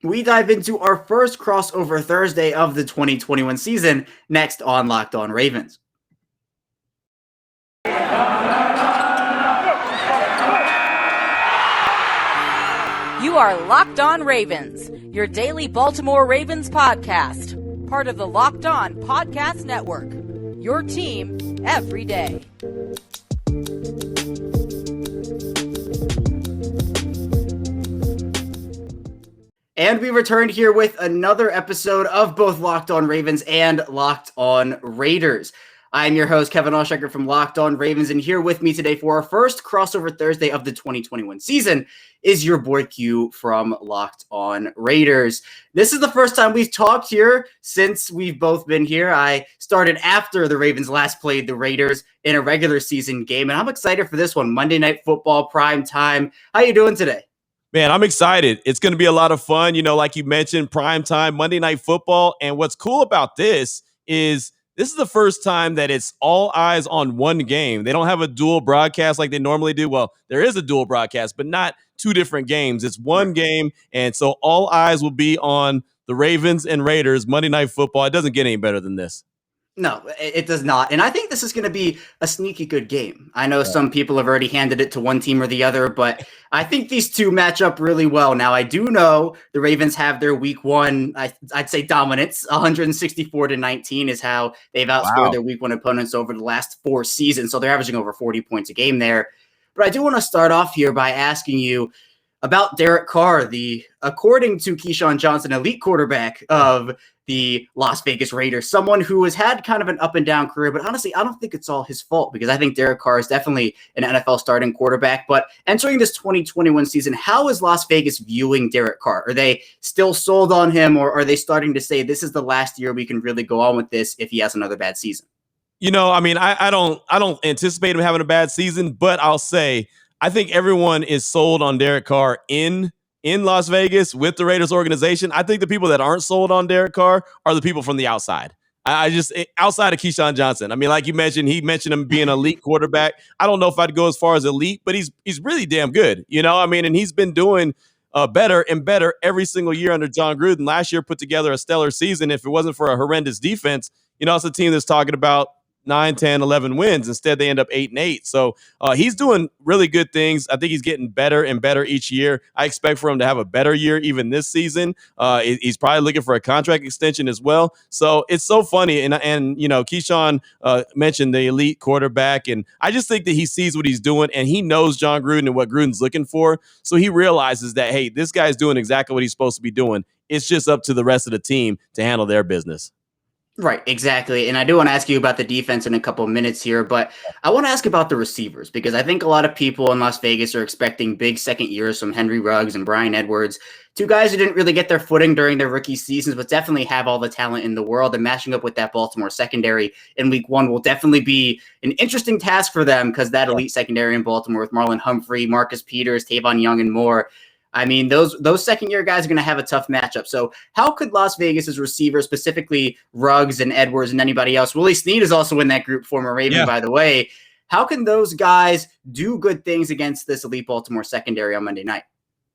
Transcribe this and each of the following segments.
We dive into our first crossover Thursday of the 2021 season next on Locked On Ravens. You are Locked On Ravens, your daily Baltimore Ravens podcast, part of the Locked On Podcast Network, your team every day. And we returned here with another episode of both Locked On Ravens and Locked On Raiders. I'm your host, Kevin Alshaker from Locked On Ravens, and here with me today for our first crossover Thursday of the 2021 season is your boy Q from Locked On Raiders. This is the first time we've talked here since we've both been here. I started after the Ravens last played the Raiders in a regular season game, and I'm excited for this one, Monday Night Football, prime time. How you doing today? Man, I'm excited. It's going to be a lot of fun. You know, like you mentioned, prime time, Monday Night Football. And what's cool about this is the first time that it's all eyes on one game. They don't have a dual broadcast like they normally do. Well, there is a dual broadcast, but not two different games. It's one game. And so all eyes will be on the Ravens and Raiders, Monday Night Football. It doesn't get any better than this. No, it does not. And I think this is going to be a sneaky good game. I know some people have already handed it to one team or the other, but I think these two match up really well. Now, I do know the Ravens have their week one, I'd say dominance, 164-19 is how they've outscored their week one opponents over the last 4 seasons. So they're averaging over 40 points a game there. But I do want to start off here by asking you about Derek Carr, the, according to Keyshawn Johnson, elite quarterback of the Las Vegas Raiders, someone who has had kind of an up and down career, but honestly, I don't think it's all his fault because I think Derek Carr is definitely an NFL starting quarterback. But entering this 2021 season, how is Las Vegas viewing Derek Carr? Are they still sold on him, or are they starting to say this is the last year we can really go on with this if he has another bad season? You know, I mean, I don't anticipate him having a bad season, but I'll say I think everyone is sold on Derek Carr in Las Vegas with the Raiders organization. I think the people that aren't sold on Derek Carr are the people from the outside. I just outside of Keyshawn Johnson. I mean, like you mentioned, he mentioned him being an elite quarterback. I don't know if I'd go as far as elite, but he's really damn good. You know, I mean, and he's been doing better and better every single year under John Gruden. Last year put together a stellar season. If it wasn't for a horrendous defense, you know, it's a team that's talking about 9, 10, 11 wins. Instead, they end up 8-8. So he's doing really good things. I think he's getting better and better each year. I expect for him to have a better year even this season. He's probably looking for a contract extension as well. So it's so funny. And you know, Keyshawn mentioned the elite quarterback, and I just think that he sees what he's doing, and he knows John Gruden and what Gruden's looking for. So he realizes that, hey, this guy's doing exactly what he's supposed to be doing. It's just up to the rest of the team to handle their business. Right, exactly. And I do want to ask you about the defense in a couple of minutes here, but I want to ask about the receivers because I think a lot of people in Las Vegas are expecting big second years from Henry Ruggs and Bryan Edwards, two guys who didn't really get their footing during their rookie seasons, but definitely have all the talent in the world. And matching up with that Baltimore secondary in week one will definitely be an interesting task for them because that elite secondary in Baltimore with Marlon Humphrey, Marcus Peters, Tavon Young, and more. I mean, those second-year guys are going to have a tough matchup. So how could Las Vegas's receivers, specifically Ruggs and Edwards and anybody else, Willie Snead is also in that group, former Raven, by the way, how can those guys do good things against this elite Baltimore secondary on Monday night?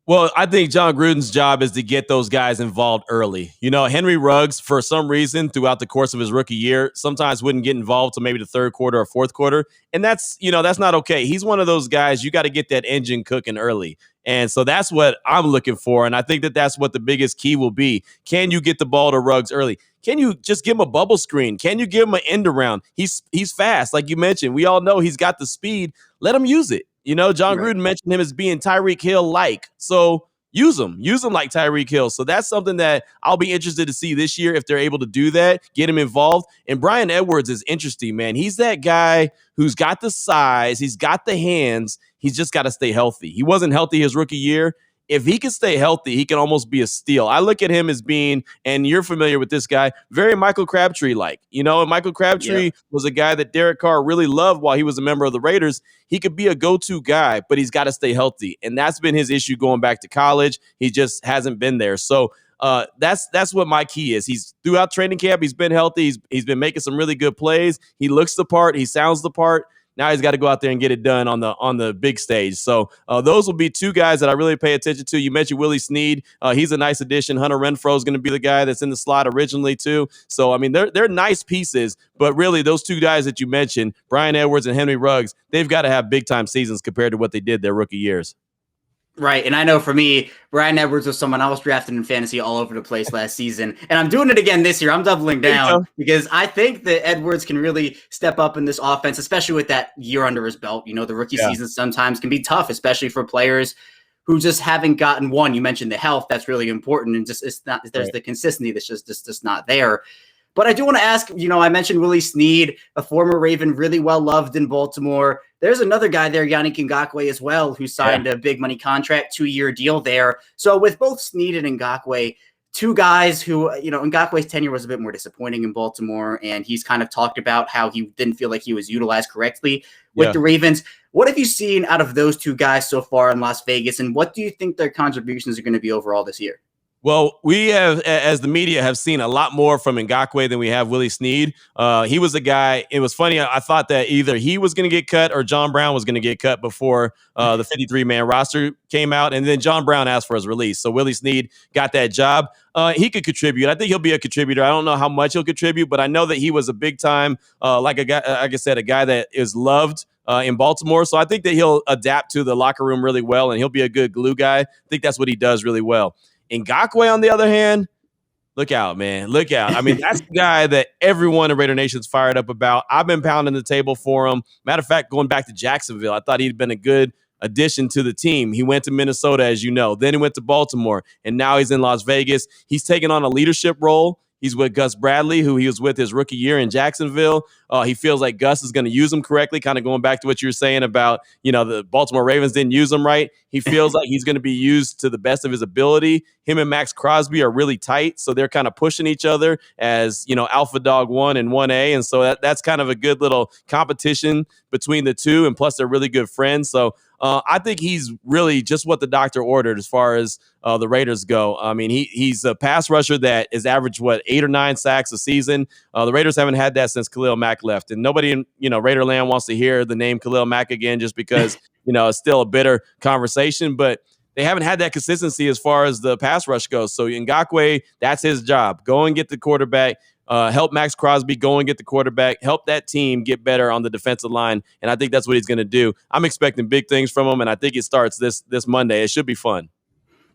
Well, I think John Gruden's job is to get those guys involved early. You know, Henry Ruggs, for some reason, throughout the course of his rookie year, sometimes wouldn't get involved till maybe the third quarter or fourth quarter. And that's not okay. He's one of those guys, you got to get that engine cooking early. And so that's what I'm looking for. And I think that that's what the biggest key will be. Can you get the ball to Ruggs early? Can you just give him a bubble screen? Can you give him an end around? He's fast. Like you mentioned, we all know he's got the speed. Let him use it. You know, John Gruden mentioned him as being Tyreek Hill-like. So use him like Tyreek Hill. So that's something that I'll be interested to see this year if they're able to do that, get him involved. And Bryan Edwards is interesting, man. He's that guy who's got the size. He's got the hands. He's just got to stay healthy. He wasn't healthy his rookie year. If he can stay healthy, he can almost be a steal. I look at him as being, and you're familiar with this guy, very Michael Crabtree-like. You know, Michael Crabtree was a guy that Derek Carr really loved while he was a member of the Raiders. He could be a go-to guy, but he's got to stay healthy. And that's been his issue going back to college. He just hasn't been there. So that's what my key is. He's throughout training camp, he's been healthy. He's been making some really good plays. He looks the part. He sounds the part. Now he's got to go out there and get it done on the big stage. So those will be two guys that I really pay attention to. You mentioned Willie Snead. He's a nice addition. Hunter Renfrow is going to be the guy that's in the slot originally too. So I mean, they're nice pieces, but really those two guys that you mentioned, Brian Edwards and Henry Ruggs, they've got to have big time seasons compared to what they did their rookie years. Right. And I know for me, Brian Edwards was someone I was drafting in fantasy all over the place last season. And I'm doing it again this year. I'm doubling down because I think that Edwards can really step up in this offense, especially with that year under his belt. You know, the rookie season sometimes can be tough, especially for players who just haven't gotten one. You mentioned the health. That's really important. And just, it's not, there's the consistency that's just not there. But I do want to ask, you know, I mentioned Willie Snead, a former Raven, really well loved in Baltimore. There's another guy there, Yannick Ngakoue as well, who signed a big money contract, 2-year deal there. So with both Snead and Ngakoue, two guys who, you know, Ngakoue's tenure was a bit more disappointing in Baltimore, and he's kind of talked about how he didn't feel like he was utilized correctly with the Ravens. What have you seen out of those two guys so far in Las Vegas, and what do you think their contributions are going to be overall this year? Well, we have, as the media, have seen a lot more from Ngakoue than we have Willie Snead. He was a guy, it was funny, I thought that either he was going to get cut or John Brown was going to get cut before the 53-man roster came out, and then John Brown asked for his release. So Willie Snead got that job. He could contribute. I think he'll be a contributor. I don't know how much he'll contribute, but I know that he was a big-time, like a guy, like I said, a guy that is loved in Baltimore. So I think that he'll adapt to the locker room really well, and he'll be a good glue guy. I think that's what he does really well. Ngakoue, on the other hand, look out, man. Look out. I mean, that's the guy that everyone in Raider Nation's fired up about. I've been pounding the table for him. Matter of fact, going back to Jacksonville, I thought he'd been a good addition to the team. He went to Minnesota, as you know. Then he went to Baltimore, and now he's in Las Vegas. He's taken on a leadership role. He's with Gus Bradley, who he was with his rookie year in Jacksonville. He feels like Gus is going to use him correctly, kind of going back to what you were saying about, you know, the Baltimore Ravens didn't use him right. He feels like he's going to be used to the best of his ability. Him and Max Crosby are really tight, so they're kind of pushing each other as, you know, Alpha Dog 1 and 1A, and so that's kind of a good little competition between the two, and plus they're really good friends. So I think he's really just what the doctor ordered as far as the Raiders go. I mean, he's a pass rusher that is average, 8 or 9 sacks a season. The Raiders haven't had that since Khalil Mack left, and nobody in, you know, Raiderland wants to hear the name Khalil Mack again, just because you know it's still a bitter conversation. But they haven't had that consistency as far as the pass rush goes. So Ngakoue, that's his job. Go and get the quarterback. Help Max Crosby go and get the quarterback, help that team get better on the defensive line, and I think that's what he's going to do. I'm expecting big things from him, and I think it starts this Monday. It should be fun.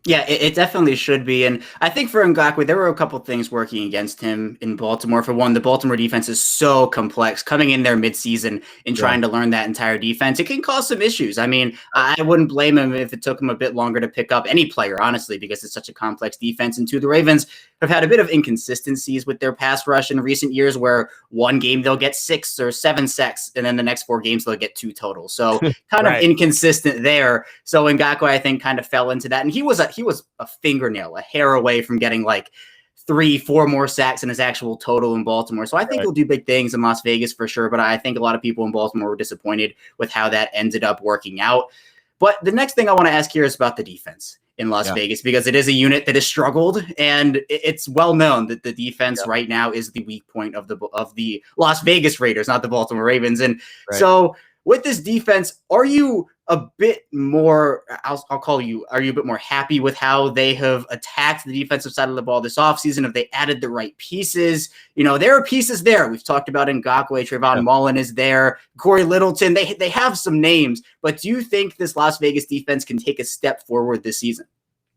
Yeah, it definitely should be. And I think for Ngakoue, there were a couple things working against him in Baltimore. For one, the Baltimore defense is so complex. Coming in there midseason and trying to learn that entire defense, it can cause some issues. I mean, I wouldn't blame him if it took him a bit longer to pick up any player, honestly, because it's such a complex defense. And two, the Ravens have had a bit of inconsistencies with their pass rush in recent years, where one game they'll get 6 or 7 sacks, and then the next 4 games they'll get 2 total. So kind of inconsistent there. So Ngakoue, I think, kind of fell into that. And he was a fingernail, a hair away from getting like 3-4 more sacks in his actual total in Baltimore. So I think he'll do big things in Las Vegas for sure. But I think a lot of people in Baltimore were disappointed with how that ended up working out. But the next thing I want to ask here is about the defense in Las Vegas, because it is a unit that has struggled, and it's well known that the defense right now is the weak point of the Las Vegas Raiders, not the Baltimore Ravens. And so with this defense, are you a bit more, are you a bit more happy with how they have attacked the defensive side of the ball this offseason? Have they added the right pieces? You know, there are pieces there. We've talked about Ngakoue, Trayvon Mullen is there, Corey Littleton. They have some names, but do you think this Las Vegas defense can take a step forward this season?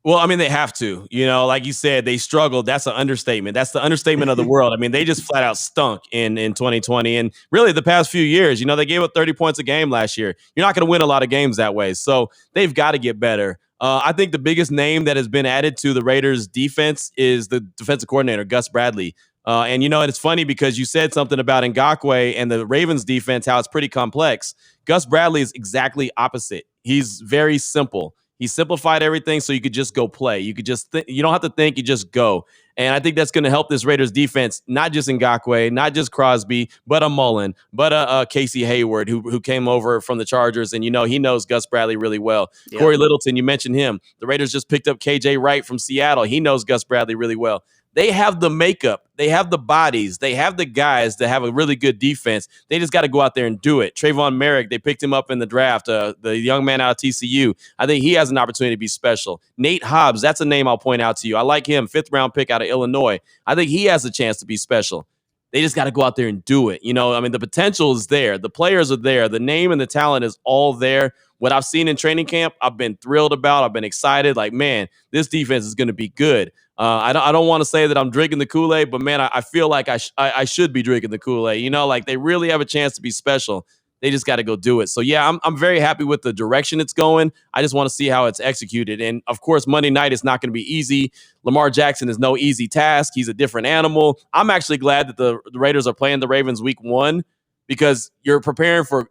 Well, I mean, they have to. You know, like you said, they struggled. That's an understatement. That's the understatement of the world. I mean, they just flat out stunk in 2020. And really the past few years, you know, they gave up 30 points a game last year. You're not going to win a lot of games that way. So they've got to get better. I think the biggest name that has been added to the Raiders defense is the defensive coordinator, Gus Bradley. And, you know, it's funny because you said something about Ngakoue and the Ravens defense, how it's pretty complex. Gus Bradley is exactly opposite. He's very simple. He simplified everything so you could just go play. You could just you don't have to think, you just go. And I think that's going to help this Raiders defense, not just Ngakoue, not just Crosby, but a Mullen, but a Casey Hayward who came over from the Chargers. And, you know, he knows Gus Bradley really well. Corey Littleton, you mentioned him. The Raiders just picked up KJ Wright from Seattle. He knows Gus Bradley really well. They have the makeup. They have the bodies. They have the guys that have a really good defense. They just got to go out there and do it. Trayvon Merrick, they picked him up in the draft, the young man out of TCU. I think he has an opportunity to be special. Nate Hobbs, that's a name I'll point out to you. I like him, 5th-round pick out of Illinois. I think he has a chance to be special. They just got to go out there and do it. I mean, the potential is there. The players are there. The name and the talent is all there. What I've seen in training camp, I've been thrilled about. I've been excited. Like, man, this defense is going to be good. I don't want to say that I'm drinking the Kool-Aid, but, man, I feel like I should be drinking the Kool-Aid. Like they really have a chance to be special. They just got to go do it. So, yeah, I'm very happy with the direction it's going. I just want to see how it's executed. And, of course, Monday night is not going to be easy. Lamar Jackson is no easy task. He's a different animal. I'm actually glad that the Raiders are playing the Ravens week 1 because you're preparing for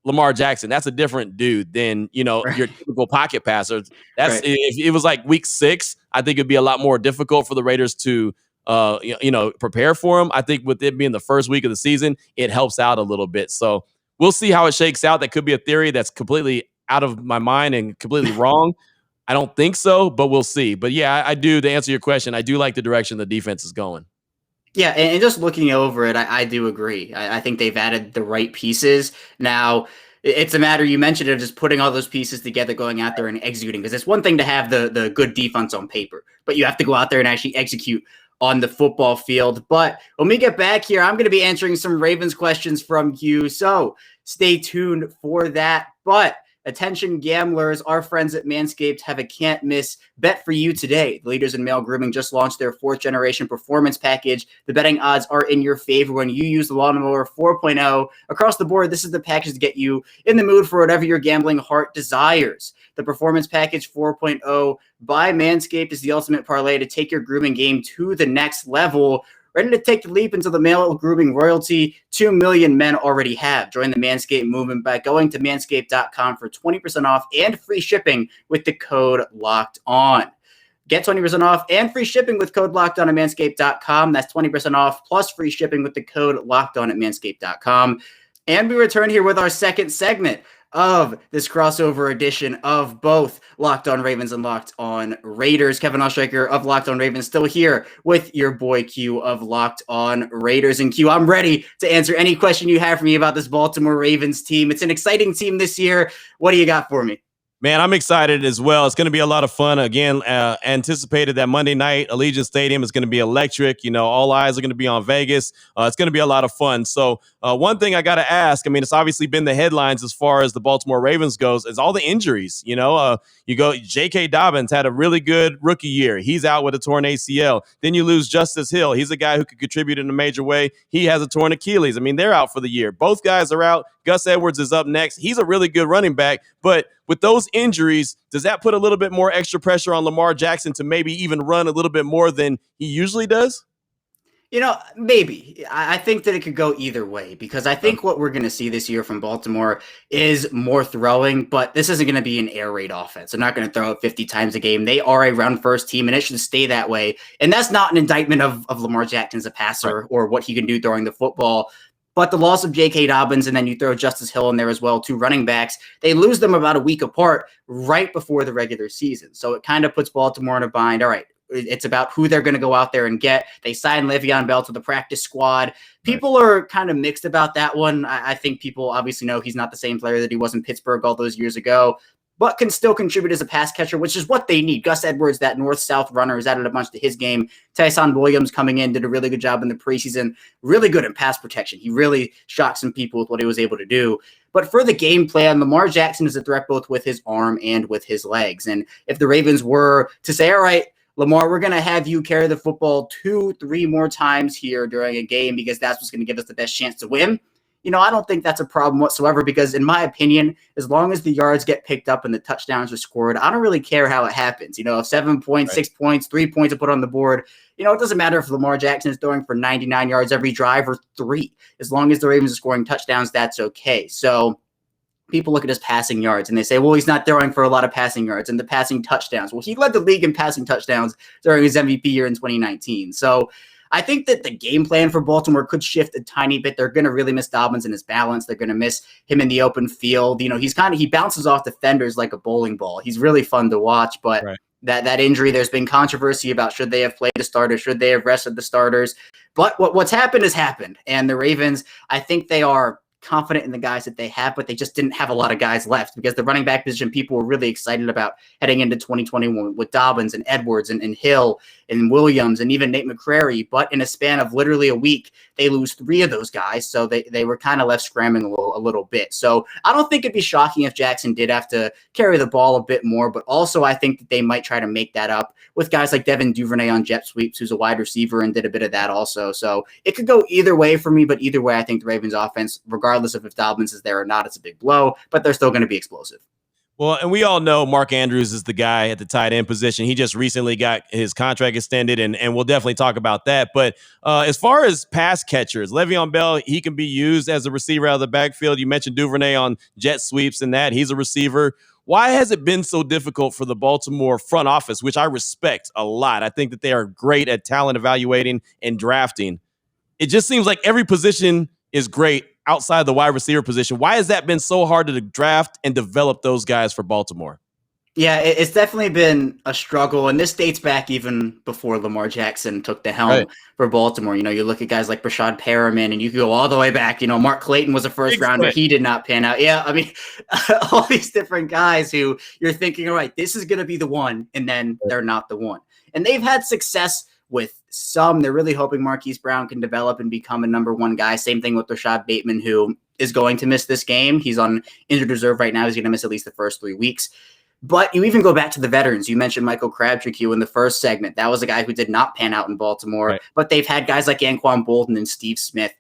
Lamar Jackson. That's a different dude than, Right. your typical pocket passer. That's Right. If it was like week 6, I think it'd be a lot more difficult for the Raiders to prepare for him. I think with it being the first week of the season, it helps out a little bit. So we'll see how it shakes out. That could be a theory that's completely out of my mind and completely wrong. I don't think so, but we'll see. But yeah, I do. To answer your question, I do like the direction the defense is going. Yeah, and just looking over it, I do agree. I think they've added the right pieces. Now, it's a matter, you mentioned, of just putting all those pieces together, going out there and executing. Because it's one thing to have the good defense on paper, but you have to go out there and actually execute on the football field. But when we get back here, I'm going to be answering some Ravens questions from you. So stay tuned for that. But attention gamblers, our friends at Manscaped have a can't miss bet for you today. The leaders in male grooming just launched their 4th generation performance package. The betting odds are in your favor when you use the Lawnmower 4.0. Across the board, this is the package to get you in the mood for whatever your gambling heart desires. The Performance Package 4.0 by Manscaped is the ultimate parlay to take your grooming game to the next level. Ready to take the leap into the male grooming royalty 2 million men already have. Join the Manscaped movement by going to manscaped.com for 20% off and free shipping with the code LOCKEDON. Get 20% off and free shipping with code LOCKEDON at manscaped.com. That's 20% off plus free shipping with the code LOCKEDON at manscaped.com. And we return here with our second segment of this crossover edition of both Locked On Ravens and Locked On Raiders. Kevin Oestreicher of Locked On Ravens still here with your boy Q of Locked On Raiders. And Q, I'm ready to answer any question you have for me about this Baltimore Ravens team. It's an exciting team this year. What do you got for me? Man, I'm excited as well. It's going to be a lot of fun. Again, anticipated that Monday night, Allegiant Stadium is going to be electric. All eyes are going to be on Vegas. It's going to be a lot of fun. So one thing I got to ask, I mean, it's obviously been the headlines as far as the Baltimore Ravens goes, is all the injuries. You go, J.K. Dobbins had a really good rookie year. He's out with a torn ACL. Then you lose Justice Hill. He's a guy who could contribute in a major way. He has a torn Achilles. I mean, they're out for the year. Both guys are out. Gus Edwards is up next. He's a really good running back, but with those injuries, does that put a little bit more extra pressure on Lamar Jackson to maybe even run a little bit more than he usually does? Maybe. I think that it could go either way because I think what we're going to see this year from Baltimore is more throwing, but this isn't going to be an air raid offense. They're not going to throw it 50 times a game. They are a run-first team, and it should stay that way. And that's not an indictment of Lamar Jackson as a passer or what he can do throwing the football. But the loss of J.K. Dobbins, and then you throw Justice Hill in there as well, 2 running backs, they lose them about a week apart right before the regular season. So it kind of puts Baltimore in a bind. All right, it's about who they're going to go out there and get. They signed Le'Veon Bell to the practice squad. People are kind of mixed about that one. I think people obviously know he's not the same player that he was in Pittsburgh all those years ago, but can still contribute as a pass catcher, which is what they need. Gus Edwards, that north-south runner, has added a bunch to his game. Tyson Williams coming in, did a really good job in the preseason, really good in pass protection. He really shocked some people with what he was able to do. But for the game plan, Lamar Jackson is a threat both with his arm and with his legs. And if the Ravens were to say, all right, Lamar, we're going to have you carry the football 2-3 more times here during a game because that's what's going to give us the best chance to win. I don't think that's a problem whatsoever because, in my opinion, as long as the yards get picked up and the touchdowns are scored, I don't really care how it happens. If 7 points, 6 points, 3 points are put on the board, it doesn't matter if Lamar Jackson is throwing for 99 yards every drive or 3. As long as the Ravens are scoring touchdowns, that's okay. So people look at his passing yards and they say, well, he's not throwing for a lot of passing yards and the passing touchdowns. Well, he led the league in passing touchdowns during his MVP year in 2019. So I think that the game plan for Baltimore could shift a tiny bit. They're going to really miss Dobbins and his balance. They're going to miss him in the open field. He bounces off defenders like a bowling ball. He's really fun to watch, but that injury. There's been controversy about should they have played the starters, should they have rested the starters. But what's happened has happened. And the Ravens, I think they are confident in the guys that they have, but they just didn't have a lot of guys left because the running back position people were really excited about heading into 2021 with Dobbins and Edwards and Hill and Williams and even Nate McCrary. But in a span of literally a week, they lose 3 of those guys. So they were kind of left scrambling a little bit. So I don't think it'd be shocking if Jackson did have to carry the ball a bit more, but also I think that they might try to make that up with guys like Devin Duvernay on jet sweeps, who's a wide receiver and did a bit of that also. So it could go either way for me, but either way, I think the Ravens offense, regardless of if Dobbins is there or not, it's a big blow, but they're still going to be explosive. Well, and we all know Mark Andrews is the guy at the tight end position. He just recently got his contract extended, and we'll definitely talk about that. But as far as pass catchers, Le'Veon Bell, he can be used as a receiver out of the backfield. You mentioned Duvernay on jet sweeps and that. He's a receiver. Why has it been so difficult for the Baltimore front office, which I respect a lot? I think that they are great at talent evaluating and drafting. It just seems like every position is great outside the wide receiver position. Why has that been so hard to draft and develop those guys for Baltimore? Yeah, it's definitely been a struggle, and this dates back even before Lamar Jackson took the helm for Baltimore. You know, you look at guys like Brashad Perriman, and you can go all the way back. You know, Mark Clayton was a first-rounder. He did not pan out. Yeah, I mean, all these different guys who you're thinking, all right, this is going to be the one, and then they're not the one. And they've had success with some. They're really hoping Marquise Brown can develop and become a number 1 guy. Same thing with Rashad Bateman, who is going to miss this game. He's on injured reserve right now. He's going to miss at least the first 3 weeks. But you even go back to the veterans. You mentioned Michael Crabtree in the first segment. That was a guy who did not pan out in Baltimore. But they've had guys like Anquan Bolden and Steve Smith.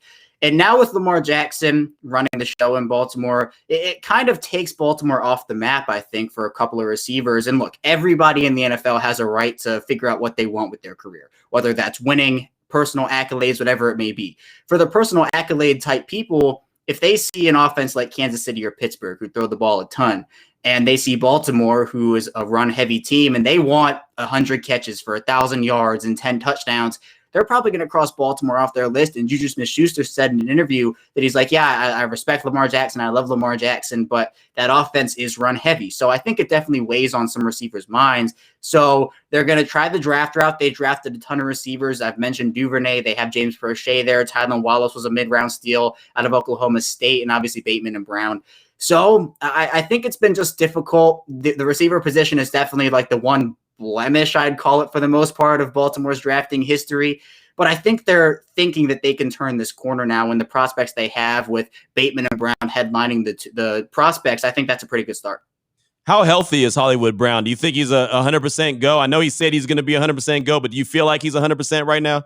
And now with Lamar Jackson running the show in Baltimore, it kind of takes Baltimore off the map, I think, for a couple of receivers. And look, everybody in the NFL has a right to figure out what they want with their career, whether that's winning, personal accolades, whatever it may be. For the personal accolade type people, if they see an offense like Kansas City or Pittsburgh who throw the ball a ton, and they see Baltimore, who is a run-heavy team, and they want 100 catches for 1,000 yards and 10 touchdowns, they're probably going to cross Baltimore off their list. And Juju Smith-Schuster said in an interview that he's like, yeah, I respect Lamar Jackson. I love Lamar Jackson, but that offense is run heavy. So I think it definitely weighs on some receivers' minds. So they're going to try the draft route. They drafted a ton of receivers. I've mentioned Duvernay. They have James Prochet there. Tylan Wallace was a mid-round steal out of Oklahoma State, and obviously Bateman and Brown. So I think it's been just difficult. The receiver position is definitely like the one blemish, I'd call it, for the most part of Baltimore's drafting history. But I think they're thinking that they can turn this corner now, and the prospects they have with Bateman and Brown headlining the prospects, I think that's a pretty good start. How healthy is Hollywood Brown? Do you think he's a 100% go? I know he said he's going to be 100% go, but do you feel like he's 100% right now?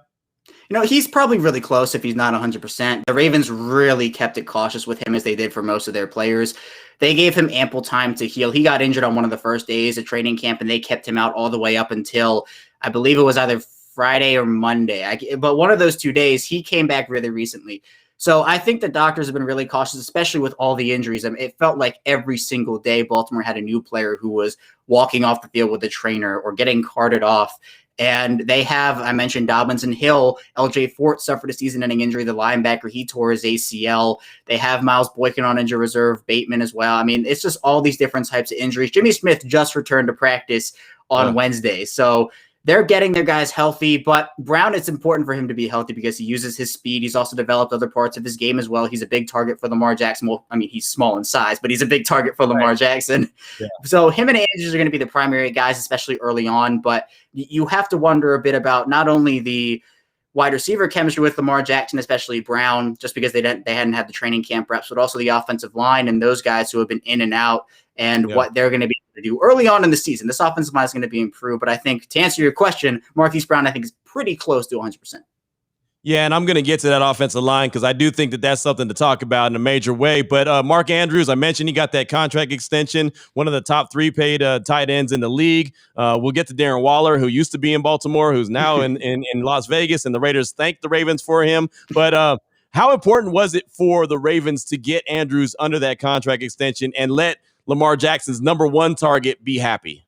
You know, he's probably really close if he's not 100%. The Ravens really kept it cautious with him, as they did for most of their players. They gave him ample time to heal. He got injured on one of the first days of training camp, and they kept him out all the way up until, I believe it was either Friday or Monday. But one of those 2 days, he came back really recently. So I think the doctors have been really cautious, especially with all the injuries. I mean, it felt like every single day Baltimore had a new player who was walking off the field with a trainer or getting carted off. And they have, I mentioned Dobbins and Hill. LJ Fort suffered a season-ending injury. The linebacker, he tore his ACL. They have Miles Boykin on injured reserve, Bateman as well. I mean, it's just all these different types of injuries. Jimmy Smith just returned to practice on Wednesday. So they're getting their guys healthy, but Brown, it's important for him to be healthy because he uses his speed. He's also developed other parts of his game as well. He's a big target for Lamar Jackson. Well, I mean, he's small in size, but he's a big target for Lamar Jackson. Yeah. So him and Andrews are going to be the primary guys, especially early on, but you have to wonder a bit about not only the wide receiver chemistry with Lamar Jackson, especially Brown, just because they hadn't had the training camp reps, but also the offensive line and those guys who have been in and out and what they're going to be able to do early on in the season. This offensive line is going to be improved, but I think to answer your question, Marquise Brown, I think is pretty close to 100%. Yeah, and I'm going to get to that offensive line because I do think that that's something to talk about in a major way. But Mark Andrews, I mentioned he got that contract extension, one of the top 3 paid tight ends in the league. We'll get to Darren Waller, who used to be in Baltimore, who's now in Las Vegas, and the Raiders thanked the Ravens for him. But how important was it for the Ravens to get Andrews under that contract extension and let Lamar Jackson's number 1 target be happy?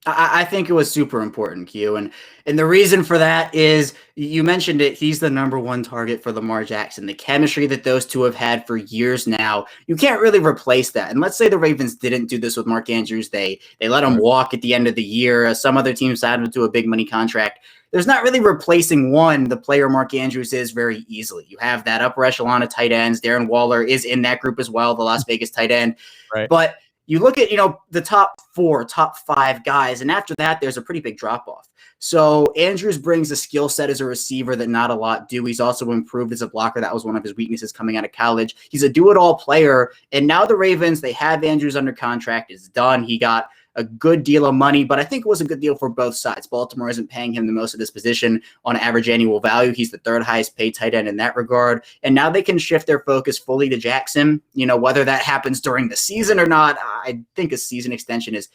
I think it was super important, Q. And the reason for that is you mentioned it. He's the number one target for Lamar Jackson. The chemistry that those two have had for years now, you can't really replace that. And let's say the Ravens didn't do this with Mark Andrews. They let him walk at the end of the year. Some other teams signed him to a big money contract. There's not really replacing the player Mark Andrews is very easily. You have that upper echelon of tight ends. Darren Waller is in that group as well, the Las Vegas tight end. Right. But you look at, the top 4, top 5 guys, and after that, there's a pretty big drop-off. So Andrews brings a skill set as a receiver that not a lot do. He's also improved as a blocker. That was one of his weaknesses coming out of college. He's a do-it-all player, and now the Ravens, they have Andrews under contract. It's done. He got a good deal of money, but I think it was a good deal for both sides. Baltimore isn't paying him the most of this position on average annual value. He's the 3rd highest paid tight end in that regard. And now they can shift their focus fully to Jackson. Whether that happens during the season or not, I think a season extension is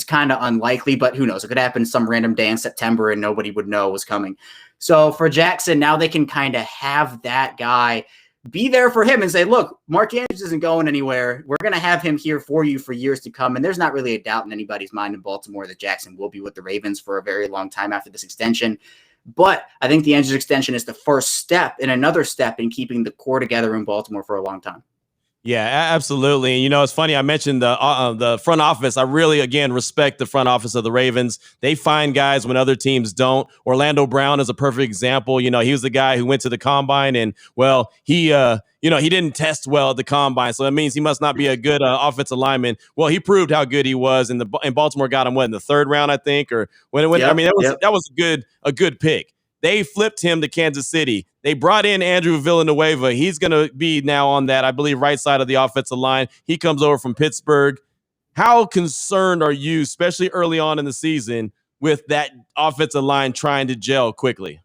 kind of unlikely, but who knows? It could happen some random day in September and nobody would know it was coming. So for Jackson, now they can kind of have that guy be there for him and say, look, Mark Andrews isn't going anywhere. We're going to have him here for you for years to come. And there's not really a doubt in anybody's mind in Baltimore that Jackson will be with the Ravens for a very long time after this extension. But I think the Andrews extension is the first step and another step in keeping the core together in Baltimore for a long time. Yeah, absolutely. And, it's funny. I mentioned the front office. I really, again, respect the front office of the Ravens. They find guys when other teams don't. Orlando Brown is a perfect example. He was the guy who went to the combine and, well, he didn't test well at the combine. So that means he must not be a good offensive lineman. Well, he proved how good he was. And Baltimore got him, in the 3rd round, I think, or when yep, I mean, that was a good pick. They flipped him to Kansas City. They brought in Andrew Villanueva. He's going to be now on that, I believe, right side of the offensive line. He comes over from Pittsburgh. How concerned are you, especially early on in the season, with that offensive line trying to gel quickly?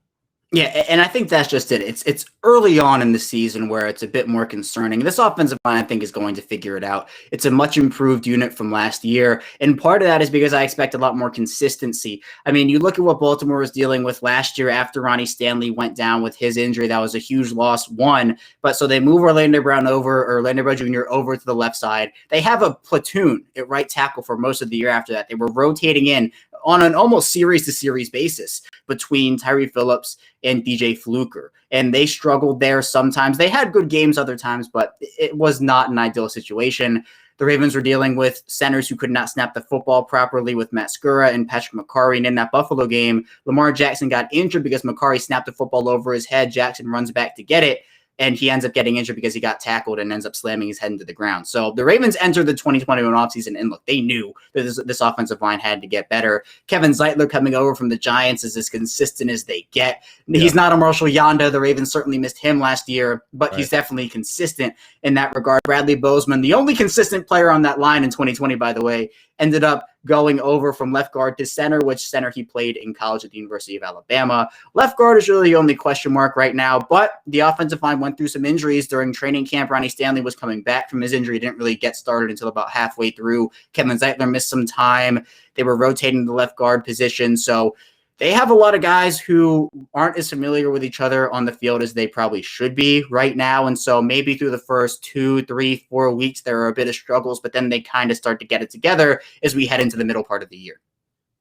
Yeah, and I think that's just it. It's early on in the season where it's a bit more concerning. This offensive line, I think, is going to figure it out. It's a much improved unit from last year, and part of that is because I expect a lot more consistency. I mean, you look at what Baltimore was dealing with last year after Ronnie Stanley went down with his injury. That was a huge loss, but so they move Orlando Brown Jr. over to the left side. They have a platoon at right tackle for most of the year after that. They were rotating in on an almost series-to-series basis between Tyree Phillips and DJ Fluker. And they struggled there sometimes. They had good games other times, but it was not an ideal situation. The Ravens were dealing with centers who could not snap the football properly with Matt Skura and Patrick McCarry. And in that Buffalo game, Lamar Jackson got injured because McCarry snapped the football over his head. Jackson runs back to get it, and he ends up getting injured because he got tackled and ends up slamming his head into the ground. So the Ravens entered the 2021 offseason, and look, they knew that this offensive line had to get better. Kevin Zeitler coming over from the Giants is as consistent as they get. Yeah. He's not a Marshall Yanda. The Ravens certainly missed him last year, but He's definitely consistent in that regard. Bradley Bozeman, the only consistent player on that line in 2020, by the way, ended up going over from left guard to center, which center he played in college at the University of Alabama. Left guard is really the only question mark right now, but the offensive line went through some injuries during training camp. Ronnie Stanley was coming back from his injury. Didn't really get started until about halfway through. Kevin Zeitler missed some time. They were rotating the left guard position. So they have a lot of guys who aren't as familiar with each other on the field as they probably should be right now. And so maybe through the first 2, 3, 4 weeks, there are a bit of struggles, but then they kind of start to get it together as we head into the middle part of the year.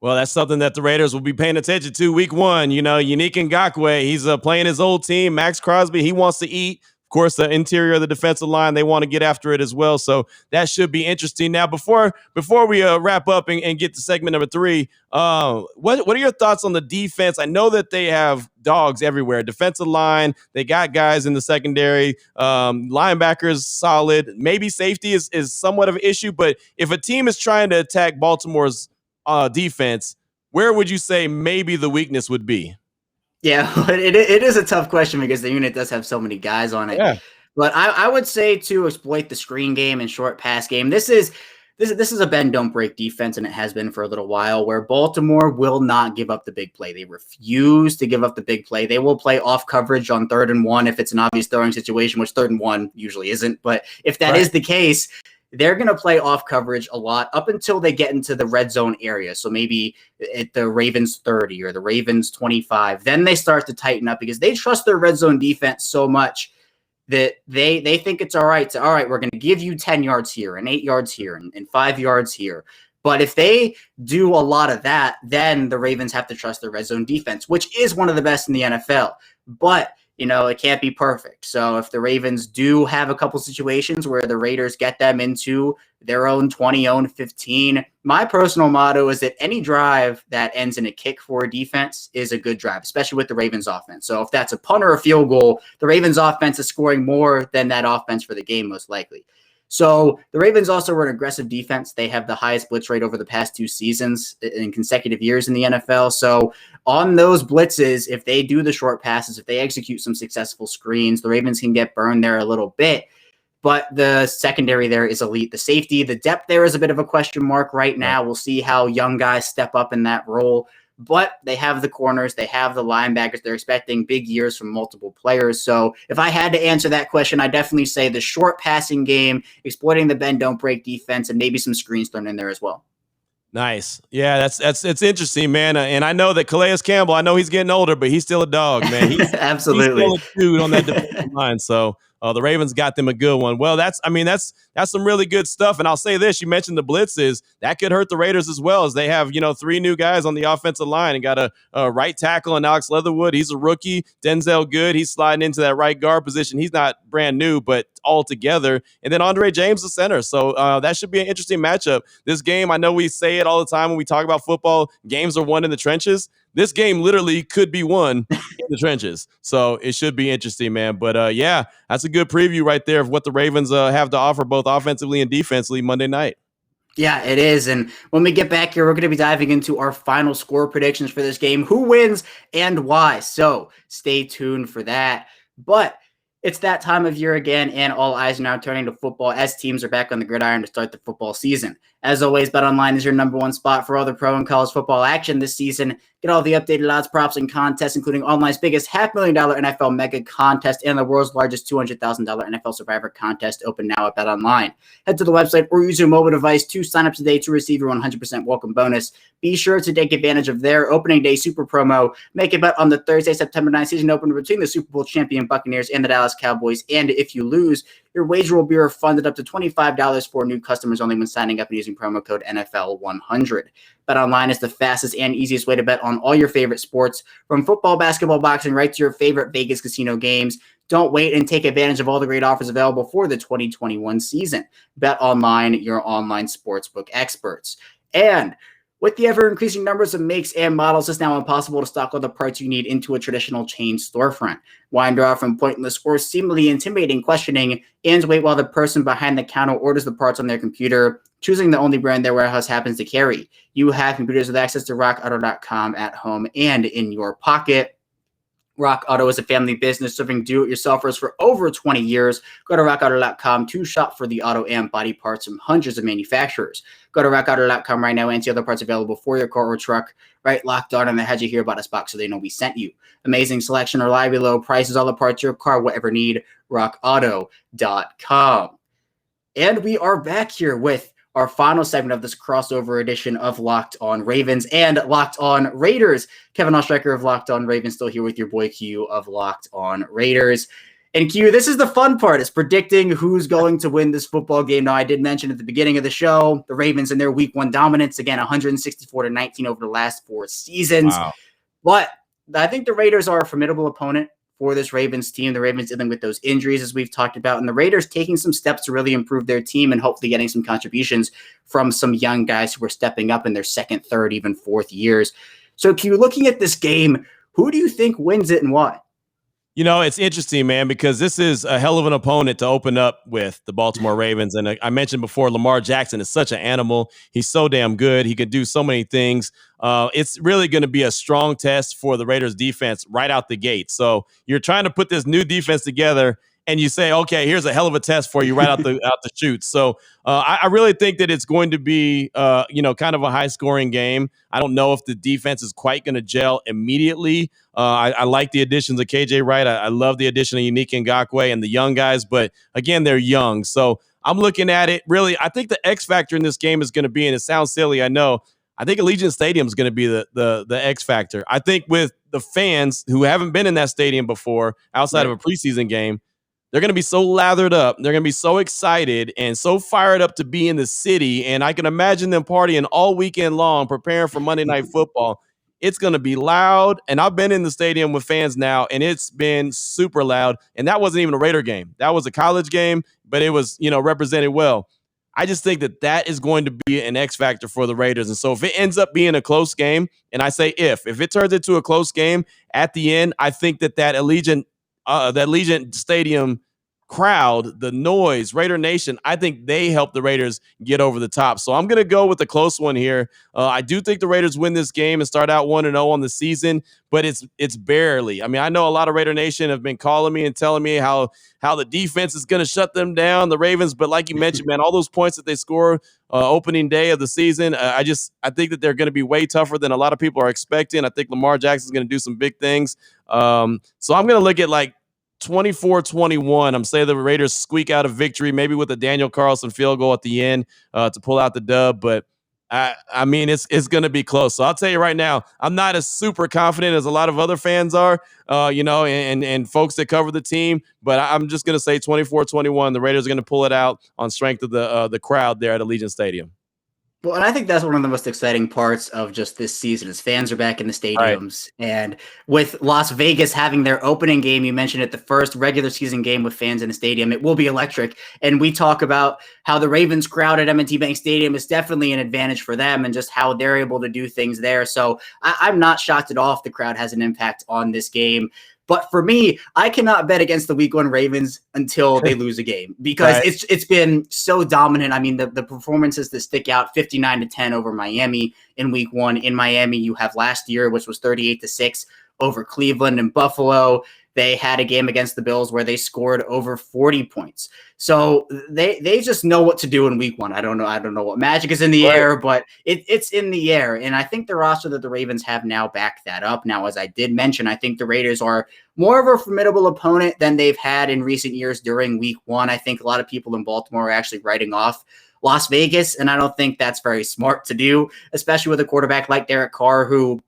Well, that's something that the Raiders will be paying attention to week 1. Unique Ngakoue, he's playing his old team. Max Crosby, he wants to eat. Of course, the interior of the defensive line, they want to get after it as well. So that should be interesting. Now, before we wrap up and get to segment number 3, what are your thoughts on the defense? I know that they have dogs everywhere. Defensive line, they got guys in the secondary. Linebackers, solid. Maybe safety is somewhat of an issue. But if a team is trying to attack Baltimore's defense, where would you say maybe the weakness would be? Yeah, it is a tough question because the unit does have so many guys on it. Yeah. But I would say to exploit the screen game and short pass game. This is a bend don't break defense, and it has been for a little while, where Baltimore will not give up the big play. They refuse to give up the big play. They will play off coverage on 3rd and 1 if it's an obvious throwing situation, which 3rd and 1 usually isn't. But if that is the case, they're going to play off coverage a lot up until they get into the red zone area. So maybe at the Ravens 30 or the Ravens 25. Then they start to tighten up because they trust their red zone defense so much that they think it's all right. We're going to give you 10 yards here and 8 yards here and 5 yards here. But if they do a lot of that, then the Ravens have to trust their red zone defense, which is one of the best in the NFL. But it can't be perfect. So if the Ravens do have a couple situations where the Raiders get them into their own 20, own 15, my personal motto is that any drive that ends in a kick for a defense is a good drive, especially with the Ravens offense. So if that's a punt or a field goal, the Ravens offense is scoring more than that offense for the game, most likely. So the Ravens also were an aggressive defense. They have the highest blitz rate over the past 2 seasons in consecutive years in the NFL. So on those blitzes, if they do the short passes, if they execute some successful screens, the Ravens can get burned there a little bit. But the secondary there is elite. The safety, the depth there is a bit of a question mark right now. We'll see how young guys step up in that role. But they have the corners, they have the linebackers. They're expecting big years from multiple players. So if I had to answer that question, I definitely say the short passing game, exploiting the bend, don't break defense, and maybe some screens thrown in there as well. Nice. Yeah, it's interesting, man. And I know that Calais Campbell, I know he's getting older, but he's still a dog, man. Absolutely. He's still a dude on that defensive line. So the Ravens got them a good one. Well, that's some really good stuff. And I'll say this: you mentioned the blitzes. That could hurt the Raiders as well, as they have 3 new guys on the offensive line and got a right tackle and Alex Leatherwood. He's a rookie. Denzel Good. He's sliding into that right guard position. He's not brand new, but all together. And then Andre James, the center. So that should be an interesting matchup. This game, I know we say it all the time when we talk about football. Games are won in the trenches. This game literally could be won in the trenches. So it should be interesting, man. But yeah, that's a good preview right there of what the Ravens have to offer both offensively and defensively Monday night. Yeah, it is. And when we get back here, we're going to be diving into our final score predictions for this game, who wins and why. So stay tuned for that. But it's that time of year again, and all eyes are now turning to football as teams are back on the gridiron to start the football season. As always, BetOnline is your number one spot for all the pro and college football action this season. Get all the updated odds, props, and contests, including online's biggest $500,000 NFL mega contest and the world's largest $200,000 NFL Survivor contest, open now at BetOnline. Head to the website or use your mobile device to sign up today to receive your 100% welcome bonus. Be sure to take advantage of their opening day super promo. Make a bet on the Thursday, September 9th season opener between the Super Bowl champion Buccaneers and the Dallas Cowboys. And if you lose, your wager will be refunded up to $25 for new customers only when signing up and using promo code NFL100. BetOnline is the fastest and easiest way to bet on all your favorite sports, from football, basketball, boxing, right to your favorite Vegas casino games. Don't wait and take advantage of all the great offers available for the 2021 season. BetOnline, your online sportsbook experts. And with the ever-increasing numbers of makes and models, it's now impossible to stock all the parts you need into a traditional chain storefront. Wander off from pointless or seemingly intimidating questioning and wait while the person behind the counter orders the parts on their computer, choosing the only brand their warehouse happens to carry. You have computers with access to rockauto.com at home and in your pocket. Rock Auto is a family business serving do-it-yourselfers for over 20 years. Go to rockauto.com to shop for the auto and body parts from hundreds of manufacturers. Go to rockauto.com right now and see other parts available for your car or truck. Right, locked on, and they had you hear about us box so they know we sent you. Amazing selection, reliably low prices, all the parts your car will ever need. rockauto.com. And we are back here with our final segment of this crossover edition of Locked On Ravens and Locked On Raiders. Kevin Oestreicher of Locked On Ravens still here with your boy Q of Locked On Raiders. And Q, this is the fun part, is predicting who's going to win this football game. Now, I did mention at the beginning of the show, the Ravens and their week 1 dominance, again, 164-19 over the last 4 seasons. Wow. But I think the Raiders are a formidable opponent for this Ravens team. The Ravens dealing with those injuries, as we've talked about, and the Raiders taking some steps to really improve their team and hopefully getting some contributions from some young guys who are stepping up in their 2nd, 3rd, even 4th years. So, Q, looking at this game, who do you think wins it and why? It's interesting, man, because this is a hell of an opponent to open up with, the Baltimore Ravens. And I mentioned before, Lamar Jackson is such an animal. He's so damn good. He can do so many things. It's really going to be a strong test for the Raiders defense right out the gate. So you're trying to put this new defense together, and you say, okay, here's a hell of a test for you right out the chute. So I really think that it's going to be, kind of a high-scoring game. I don't know if the defense is quite going to gel immediately. I like the additions of KJ Wright. I love the addition of Unique Ngakoue and the young guys, but again, they're young. So I'm looking at it, really, I think the X factor in this game is going to be, and it sounds silly, I know, I think Allegiant Stadium is going to be the X factor. I think with the fans who haven't been in that stadium before, outside of a preseason game, they're going to be so lathered up. They're going to be so excited and so fired up to be in the city. And I can imagine them partying all weekend long, preparing for Monday Night Football. It's going to be loud. And I've been in the stadium with fans now, and it's been super loud. And that wasn't even a Raider game. That was a college game, but it was, represented well. I just think that is going to be an X factor for the Raiders. And so if it ends up being a close game, and I say if it turns into a close game at the end, I think that Allegiant Stadium crowd, the noise, Raider Nation, I think they help the Raiders get over the top. So I'm going to go with the close one here. I do think the Raiders win this game and start out 1-0 on the season, but it's barely. I mean, I know a lot of Raider Nation have been calling me and telling me how the defense is going to shut them down, the Ravens. But like you mentioned, man, all those points that they score opening day of the season, I think that they're going to be way tougher than a lot of people are expecting. I think Lamar Jackson's going to do some big things. So I'm going to look at like 24-21. I'm saying the Raiders squeak out a victory, maybe with a Daniel Carlson field goal at the end to pull out the dub. But I mean, it's going to be close. So I'll tell you right now, I'm not as super confident as a lot of other fans are, and folks that cover the team. But I'm just going to say 24-21. The Raiders are going to pull it out on strength of the crowd there at Allegiant Stadium. Well, and I think that's one of the most exciting parts of just this season is fans are back in the stadiums. Right. And with Las Vegas having their opening game, you mentioned it, the first regular season game with fans in a stadium, it will be electric. And we talk about how the Ravens crowd at M&T Bank Stadium is definitely an advantage for them and just how they're able to do things there. So I'm not shocked at all if the crowd has an impact on this game. But for me, I cannot bet against the Week 1 Ravens until they lose a game because right. It's been so dominant. I mean, the performances that stick out, 59-10 over Miami in Week 1. In Miami, you have last year, which was 38-6 over Cleveland and Buffalo. They had a game against the Bills where they scored over 40 points. So they just know what to do in Week 1. I don't know what magic is in the air, but it's in the air. And I think the roster that the Ravens have now backed that up. Now, as I did mention, I think the Raiders are more of a formidable opponent than they've had in recent years during Week 1. I think a lot of people in Baltimore are actually writing off Las Vegas, and I don't think that's very smart to do, especially with a quarterback like Derek Carr, who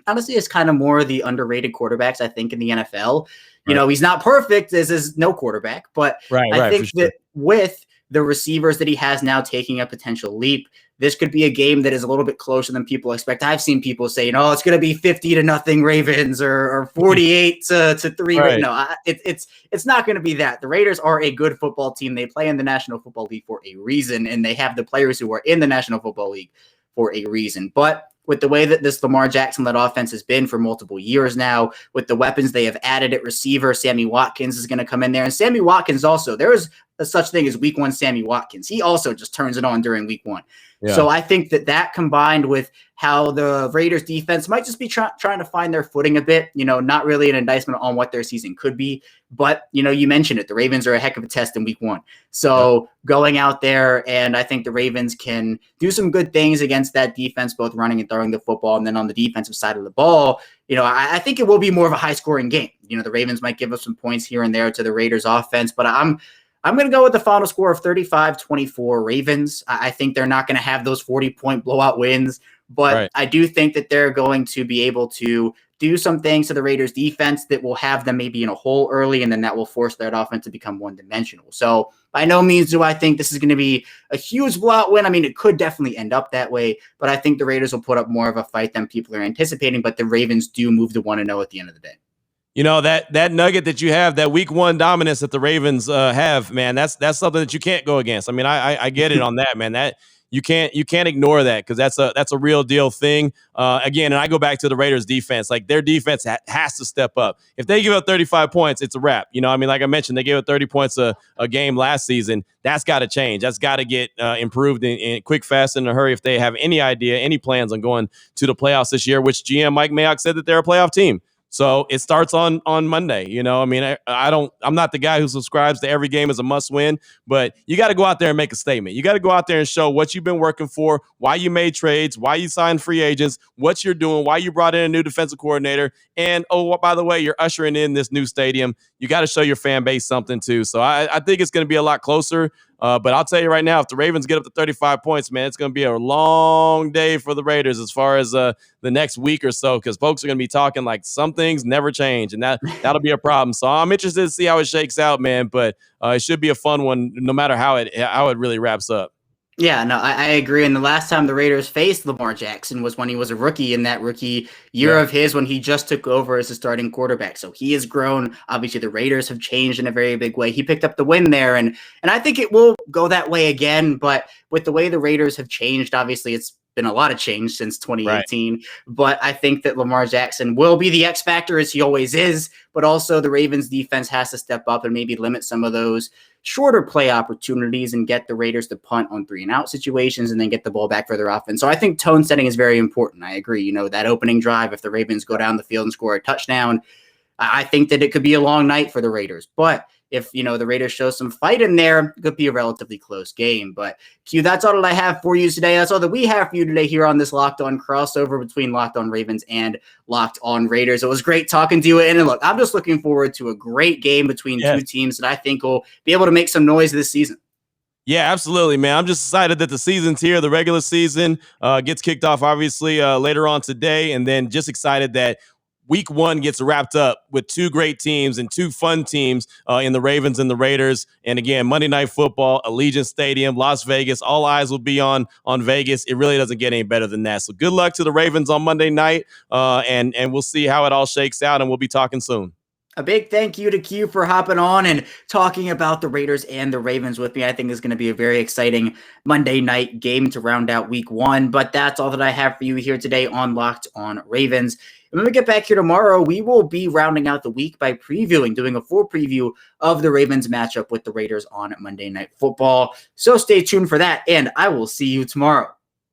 honestly is kind of more of the underrated quarterbacks, I think, in the NFL. You know, he's not perfect, as is no quarterback, but I think that with the receivers that he has now taking a potential leap, this could be a game that is a little bit closer than people expect. I've seen people say, it's going to be 50-0 Ravens or 48-3. Right. No, it's not going to be that. The Raiders are a good football team. They play in the National Football League for a reason, and they have the players who are in the National Football League for a reason. But with the way that this Lamar Jackson-led offense has been for multiple years now, with the weapons they have added at receiver, Sammy Watkins is going to come in there. And Sammy Watkins also, there is a such thing as Week 1 Sammy Watkins. He also just turns it on during Week 1. Yeah. So I think that combined with how the Raiders defense might just be trying to find their footing a bit, not really an indictment on what their season could be. But, you mentioned it. The Ravens are a heck of a test in Week 1. So going out there, and I think the Ravens can do some good things against that defense, both running and throwing the football. And then on the defensive side of the ball, I think it will be more of a high-scoring game. The Ravens might give us some points here and there to the Raiders offense, but I'm going to go with the final score of 35-24 Ravens. I think they're not going to have those 40-point blowout wins, but I do think that they're going to be able to do some things to the Raiders defense that will have them maybe in a hole early, and then that will force that offense to become one-dimensional. So by no means do I think this is going to be a huge blowout win. I mean, it could definitely end up that way, but I think the Raiders will put up more of a fight than people are anticipating, but the Ravens do move to 1-0 at the end of the day. That nugget that you have, that Week 1 dominance that the Ravens have, man, that's something that you can't go against. I mean, I get it on that, man. That you can't ignore that because that's a real deal thing. Again, and I go back to the Raiders defense. Like, their defense has to step up. If they give up 35 points, it's a wrap. Like I mentioned, they gave up 30 points a game last season. That's got to change. That's got to get improved in quick, fast, and in a hurry if they have any plans on going to the playoffs this year, which GM Mike Mayock said that they're a playoff team. So it starts on Monday. I mean, I'm not the guy who subscribes to every game as a must win, but you got to go out there and make a statement. You got to go out there and show what you've been working for, why you made trades, why you signed free agents, what you're doing, why you brought in a new defensive coordinator. And, by the way, you're ushering in this new stadium. You got to show your fan base something too. So I think it's going to be a lot closer But I'll tell you right now, if the Ravens get up to 35 points, man, it's going to be a long day for the Raiders as far as the next week or so, because folks are going to be talking like some things never change, and that'll be a problem. So I'm interested to see how it shakes out, man. But it should be a fun one, no matter how it really wraps up. Yeah, no, I agree. And the last time the Raiders faced Lamar Jackson was when he was a rookie in that rookie year of his when he just took over as a starting quarterback. So he has grown. Obviously, the Raiders have changed in a very big way. He picked up the win there, and I think it will go that way again. But with the way the Raiders have changed, obviously it's been a lot of change since 2018. Right. But I think that Lamar Jackson will be the X factor as he always is. But also the Ravens defense has to step up and maybe limit some of those shorter play opportunities and get the Raiders to punt on 3-and-out situations and then get the ball back for their offense. So I think tone setting is very important. I agree. That opening drive, if the Ravens go down the field and score a touchdown, I think that it could be a long night for the Raiders. But if, the Raiders show some fight in there, it could be a relatively close game. But, Q, that's all that I have for you today. That's all that we have for you today here on this Locked On crossover between Locked On Ravens and Locked On Raiders. It was great talking to you. And look, I'm just looking forward to a great game between two teams that I think will be able to make some noise this season. Yeah, absolutely, man. I'm just excited that the season's here. The regular season gets kicked off, obviously, later on today. And then just excited that Week 1 gets wrapped up with two great teams and two fun teams in the Ravens and the Raiders. And again, Monday Night Football, Allegiant Stadium, Las Vegas. All eyes will be on Vegas. It really doesn't get any better than that. So good luck to the Ravens on Monday night, and we'll see how it all shakes out, and we'll be talking soon. A big thank you to Q for hopping on and talking about the Raiders and the Ravens with me. I think it's going to be a very exciting Monday night game to round out Week 1. But that's all that I have for you here today on Locked On Ravens. And when we get back here tomorrow, we will be rounding out the week by doing a full preview of the Ravens matchup with the Raiders on Monday Night Football. So stay tuned for that, and I will see you tomorrow.